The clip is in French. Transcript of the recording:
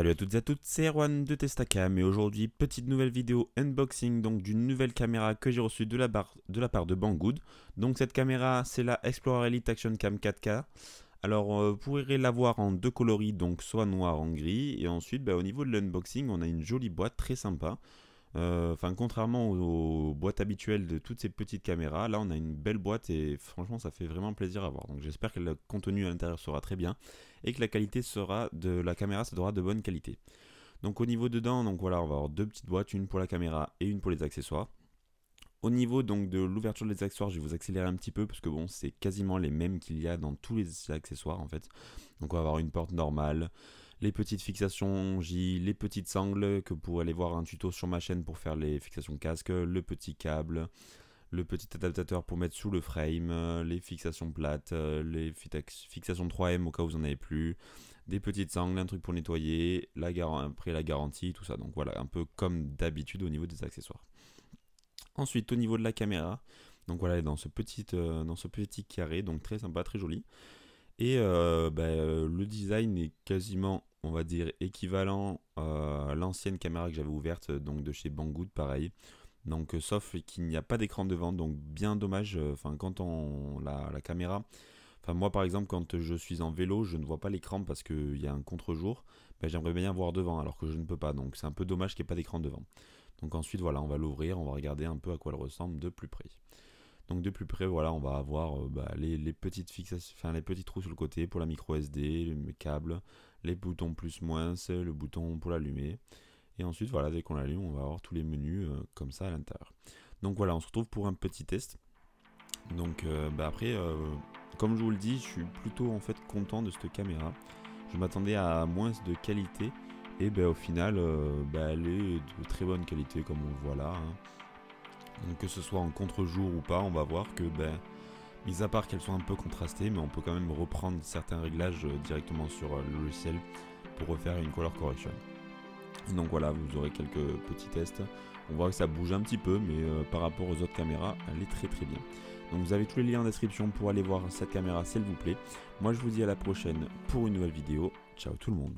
Salut à toutes et à toutes, c'est Erwan de Testacam et aujourd'hui petite nouvelle vidéo unboxing donc d'une nouvelle caméra que j'ai reçue de la part de Banggood. Donc cette caméra c'est la Explorer Elite Action Cam 4K. Alors vous pourrez la voir en deux coloris, donc soit noir en gris, et ensuite au niveau de l'unboxing on a une jolie boîte très sympa. Enfin contrairement aux boîtes habituelles de toutes ces petites caméras, là on a une belle boîte et franchement ça fait vraiment plaisir à voir. Donc j'espère que le contenu à l'intérieur sera très bien et que la qualité de la caméra sera de bonne qualité. Donc au niveau dedans, donc voilà, on va avoir deux petites boîtes, une pour la caméra et une pour les accessoires. Au niveau donc de l'ouverture des accessoires, je vais vous accélérer un petit peu parce que bon, c'est quasiment les mêmes qu'il y a dans tous les accessoires en fait. Donc on va avoir une porte normale, les petites fixations J, les petites sangles que vous pourrez aller voir un tuto sur ma chaîne pour faire les fixations casque, le petit câble, le petit adaptateur pour mettre sous le frame, les fixations plates, les fixations 3M au cas où vous n'en avez plus, des petites sangles, un truc pour nettoyer, après la garantie, tout ça. Donc voilà, un peu comme d'habitude au niveau des accessoires. Ensuite, au niveau de la caméra, donc voilà, dans ce petit carré, donc très sympa, très joli. Et le design est quasiment, on va dire, équivalent à l'ancienne caméra que j'avais ouverte, donc de chez Banggood, pareil. Donc sauf qu'il n'y a pas d'écran devant, donc bien dommage. Enfin, quand on la caméra, enfin moi par exemple, quand je suis en vélo, je ne vois pas l'écran parce qu'il y a un contre-jour. J'aimerais bien voir devant, alors que je ne peux pas. Donc c'est un peu dommage qu'il n'y ait pas d'écran devant. Donc ensuite voilà, on va l'ouvrir, on va regarder un peu à quoi elle ressemble de plus près. Donc de plus près, voilà, on va avoir les petites fixations, enfin les petits trous sur le côté pour la micro SD, le câble, les boutons plus moins, le bouton pour l'allumer. Et ensuite, voilà, dès qu'on l'allume, on va avoir tous les menus comme ça à l'intérieur. Donc voilà, on se retrouve pour un petit test. Donc après, comme je vous le dis, je suis plutôt en fait content de cette caméra. Je m'attendais à moins de qualité. Et au final, elle est de très bonne qualité comme on le voit là. Donc que ce soit en contre-jour ou pas, on va voir que, mis à part qu'elles sont un peu contrastées, mais on peut quand même reprendre certains réglages directement sur le logiciel pour refaire une color correction. Donc voilà, vous aurez quelques petits tests. On voit que ça bouge un petit peu, mais par rapport aux autres caméras, elle est très très bien. Donc vous avez tous les liens en description pour aller voir cette caméra s'il vous plaît. Moi je vous dis à la prochaine pour une nouvelle vidéo. Ciao tout le monde.